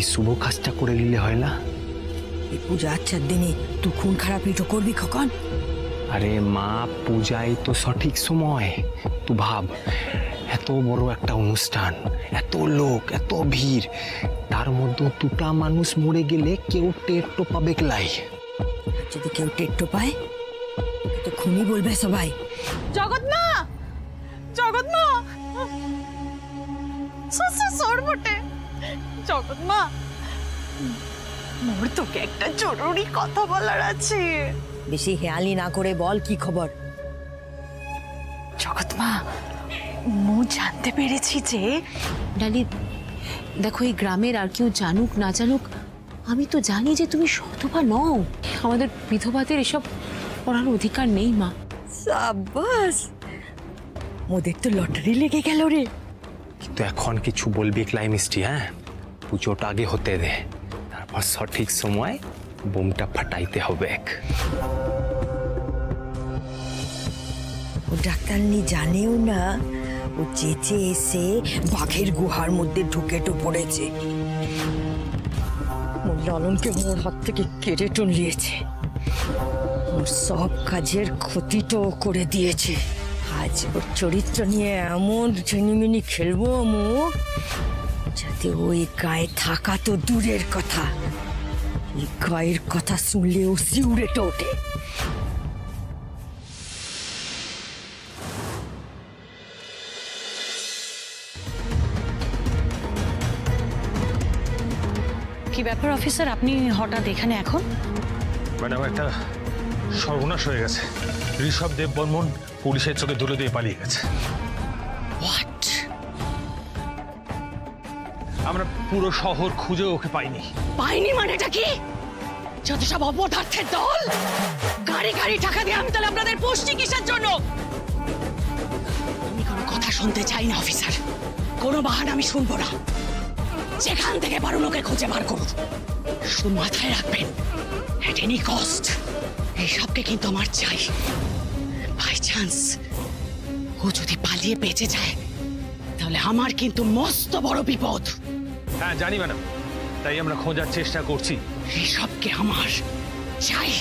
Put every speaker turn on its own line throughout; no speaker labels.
শুভ কাজটা করে নিলে হয় না?
এই পূজা আচ্ছার দিনে তুই খুন খারাপি তো করবি খোকন?
আরে মা, পূজাই তো সঠিক সময়। তুই ভাব, এত বড় একটা অনুষ্ঠান, এত লোক, এত ভিড়, তার মধ্যে দুটা মানুষ মরে গেলে কেউ টের তো পাবে লাই।
যদি কেউ টের তো পায় তো খুনি বলবে সবাই।
জগৎমা, জগৎমা, সরবটে জগৎমা, মোর তোকে একটা জরুরি কথা বলার আছে।
বেশি হেয়ালি না করে বল, কি খবর?
জগৎমা, মু জানতে পেরেছি যে
ডালি দেখো, এই গ্রামের আর কেউ জানুক না জানুক, আমি তো জানি যে তুমি সধবা নও। আমাদের বিধবাদের এসব করার অধিকার নেই মা।
সাবাস, মোদের তো লটারি লেগে গেল রে।
কিন্তু এখন কিছু বলবি ক্লাই মিষ্টি? হ্যাঁ, পুজোটা আগে হতে দে, তারপর সঠিক সময় বোমটা ফাটাইতে হবে।
ও ডাক্তারনি জানেও না ও চেঁচে এসে বাঘের গুহার মধ্যে ঢুকে তো পড়েছে। মোর লালনকে মোর হাত থেকে কেড়ে তো নিয়েছে, ওর সব কাজের ক্ষতি তো করে দিয়েছে। আজ ওর চরিত্র নিয়ে এমন ঝিনিমিনি খেলবো আমু, যাতে ওই গায়ে থাকা তো দূরের কথা, এই গায়ের কথা শুনলেও শিউরে তো ওঠে।
কি ব্যাপার অফিসার, আপনি হঠাৎ এখানে এখন?
ম্যাডাম, একটা সর্বনাশ হয়ে গেছে। ঋষভ দেব বর্মন পুলিশের চোখে ধুলো দিয়ে পালিয়ে গেছে।
হোয়াট?
আমরা পুরো শহর খুঁজে ওকে পাইনি।
পাইনি মানেটা কি? যত সব অপদার্থের দল, গাড়ি গাড়ি টাকা দিয়ে আমি তাহলে আপনাদের পোস্টি কিসের জন্য? আমি কোনো কথা শুনতে চাই না অফিসার, কোনো বাহানা আমি শুনবো না। যেখান থেকে পারুন ওকে খুঁজে বার করুন। শুধু মাথায় রাখবেন, এট এনি কস্ট এইসবকে কিন্তু আমার চাই। বাই চান্স ও যদি পালিয়ে বেঁচে যায়, তাহলে আমার কিন্তু মস্ত বড় বিপদ।
হ্যাঁ জানি ম্যাডাম, তাই আমরা খোঁজার চেষ্টা করছি।
এইসবকে আমার চাই।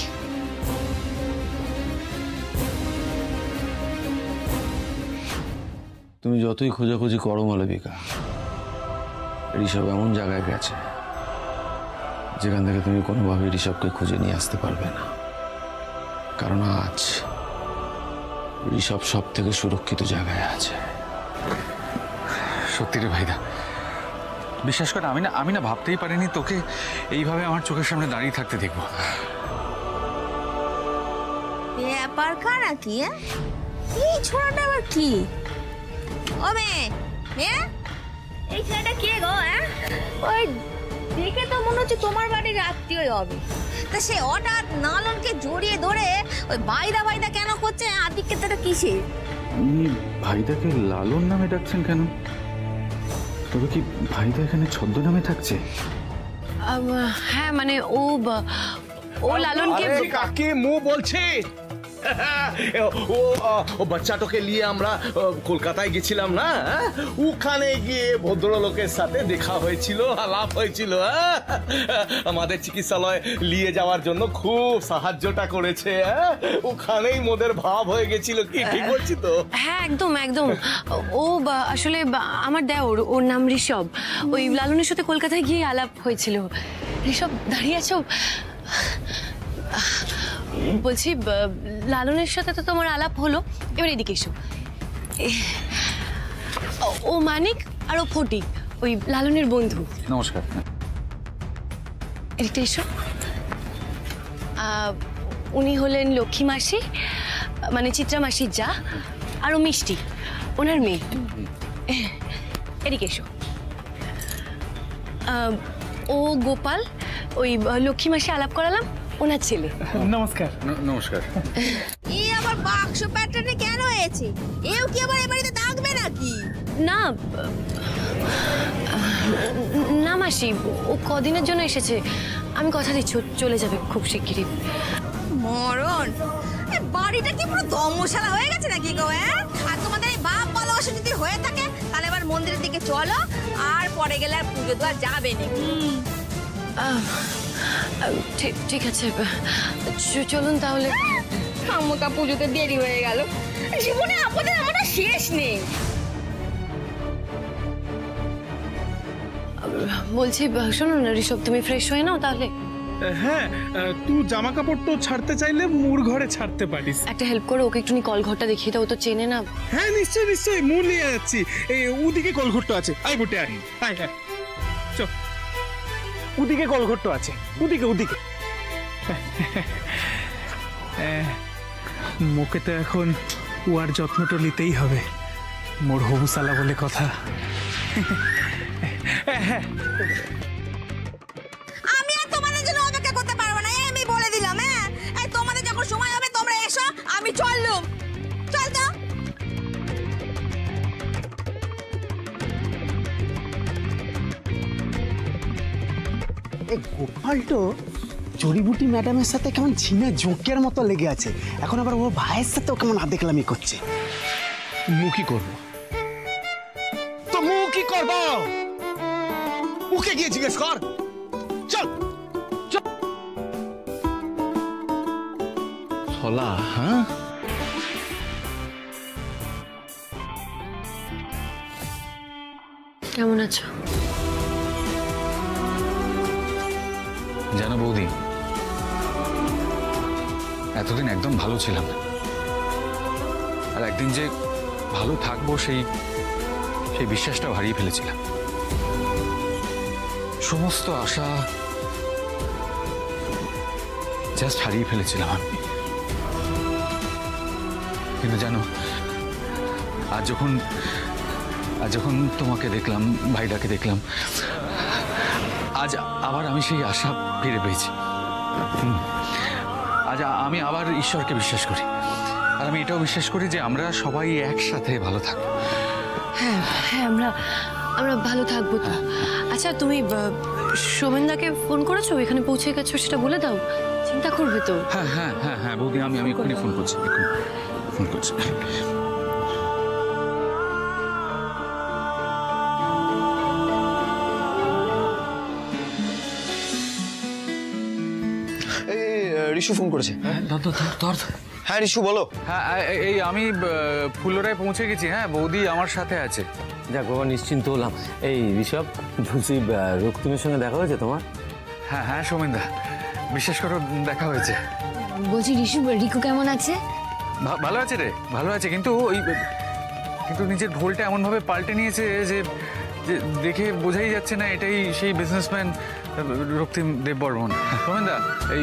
তুমি যতই খোঁজাখুঁজি করো মালবিকা, ঋষভ এমন জায়গায় গেছে যেখান থেকে তুমি কোনোভাবে ঋষভকে খুঁজে নিয়ে আসতে পারবে না। কারণ আজ ঋষভ সব থেকে সুরক্ষিত জায়গায় আছে।
সত্যি রে ভাইদা, বিশ্বাস করে আমি না ভাবতেই পারিনি তোকে এইভাবে আমার চোখের সামনে দাঁড়িয়ে থাকতে দেখবো।
ব্যাপার কারা কি? এই ছোড়াটা আবার কি? ও মেয়ে, এই ছেলেটা কে গো? ওই দেখে তো মনে হচ্ছে তোমার বাড়ির আত্মীয়ই হবে। তা সে হঠাৎ নালনকে জড়িয়ে ধরে ওই বাইদা বাইদা কেন করছে? আদিককে তারা কিসে?
আপনি ভাইদাকে লালন নামে ডাকছেন কেন? তবে কি ভাইদা এখানে ছদ্মনামে থাকছে?
হ্যাঁ মানে ও লালনকে
কাকে মুখ বলছে? ও বাচ্চাটাকে নিয়ে আমরা কলকাতায় গেছিলাম না, ওখানে গিয়ে ভদ্রলোকের সাথে দেখা হয়েছিল, আলাপ হয়েছিল। আমাদের চিকিৎসালয় নিয়ে যাওয়ার জন্য খুব সাহায্যটা করেছে। ওখানেই মোদের ভাব হয়ে গেছিল। কি ঠিক বলছি তো?
হ্যাঁ একদম একদম। ও আসলে আমার দেওর, ওর নাম ঋষভ। ওই লালনের সাথে কলকাতায় গিয়ে আলাপ হয়েছিল। ঋষভ দাঁড়িয়ে আছো? বলছি লালনের সাথে তো তোমার আলাপ হলো, এবার এদিকে এসো। ও মানিক আর ও ফটিক, ওই লালনের বন্ধু।
নমস্কার।
এদিকটা এসো। উনি হলেন লক্ষ্মী মাসি, মানে চিত্রা মাসির যা, আর ও মিষ্টি ওনার মেয়ে। এদিকে এসো। ও গোপাল, ওই লক্ষ্মী মাসি আলাপ করালাম, ওনার ছেলে।
নমস্কার।
নমস্কার।
এই আবার বাক্স প্যাটার্নে কেন হয়েছে? এও কি আবার এ বাড়িতে থাকবে নাকি?
না না মাসি, ও কদিনের জন্য এসেছে। আমি কথা দিচ্ছি চলে যাবে খুব শিগগিরই।
মরণ, বাড়িটা কি পুরো ধর্মশালা হয়ে গেছে নাকি গো? আর তোমাদের এই বাপ ভালোবাসা যদি হয়ে থাকে, তাহলে এবার মন্দিরের দিকে চলো, আর পরে গেলে আর পুজো দেওয়া যাবে না।
ঠিক আছে, চলুন তাহলে।
খামোকা পুজোতে দেরি হয়ে গেল, জীবনে আপদের আমার শেষ নেই।
বলছি শোনো না ঋষভ, তুমি ফ্রেশ হয়ে নাও তাহলে।
হ্যাঁ, তুই জামা কাপড় তো ছাড়তে চাইলে মোর ঘরে ছাড়তে পারিস।
একটা হেল্প করো, ওকে একটুখানি কল ঘরটা দেখিয়ে দাও, ও তো চেনে না।
হ্যাঁ নিশ্চয়ই নিশ্চয়ই, মোর নিয়ে যাচ্ছি। এই ওদিকে কলঘরটা আছে, আয় বটে আয় আয় হ্যাঁ চ, ওদিকে কলঘরটা আছে, ওদিকে ওদিকে। মোকে তো এখন ওয়ার যত্নটা নিতেই হবে, মোর হবুসালা বলে কথা। হ্যাঁ
আমি আর তোমাদের জন্য অপেক্ষা করতে পারবো না, আমি বলে দিলাম। হ্যাঁ, এই তোমাদের যখন সময় হবে তোমরা এসো, আমি চললুম। চল তো।
এই গোপালটো জড়িবুটি ম্যাডামের সাথে কেমন ঝিমে জোকের মতো লেগে আছে, এখন আবার ওর ভাইয়ের সাথেও কেমন আদেকলামি করছে।
মু কি করবো?
তো মু কি করব? ওকে গিয়ে জিজ্ঞেস কর। চল
ছলা, হ্যাঁ
কেমন আছো?
জানো বৌদি, এতদিন একদম ভালো ছিলাম না, আর একদিন যে ভালো থাকবো সেই বিশ্বাসটাও হারিয়ে ফেলেছিলাম। সমস্ত আশা জাস্ট হারিয়ে ফেলেছিলাম আমি। কিন্তু জানো, আজ যখন তোমাকে দেখলাম, ভাইটাকে দেখলাম, আজ আবার আমি সেই আশা ফিরে পেয়েছি। আজ আমি আবার ঈশ্বরকে বিশ্বাস করি, আর আমি এটাও বিশ্বাস করি যে আমরা সবাই একসাথে ভালো থাকবো।
হ্যাঁ হ্যাঁ, আমরা ভালো থাকবো তো। আচ্ছা তুমি সোমেনদাকে ফোন করেছো? এখানে পৌঁছে গেছো সেটা বলে দাও, চিন্তা করবে তো।
হ্যাঁ হ্যাঁ হ্যাঁ হ্যাঁ বৌদি, আমি এক্ষুনি ফোন করছি, ফোন করছি।
ঋষু ফোন করেছে। হ্যাঁ ঋষু বলো।
হ্যাঁ এই আমি ফুলরায় পৌঁছে গেছি। হ্যাঁ বৌদি আমার সাথে আছে।
যাক বাবা, নিশ্চিন্ত হলাম। এই ঋষভ, বলছি রক্তিমের সঙ্গে দেখা হয়েছে তোমার?
হ্যাঁ হ্যাঁ সোমেনদা, বিশ্বাস করো দেখা হয়েছে।
বলছি ঋষু, রিকু কেমন আছে?
ভালো আছে রে, ভালো আছে, কিন্তু নিজের ঢোলটা এমনভাবে পাল্টে নিয়েছে যে দেখে বোঝাই যাচ্ছে না এটাই সেই বিজনেসম্যান রক্তিম দেববর্মন। সোমেনদা, এই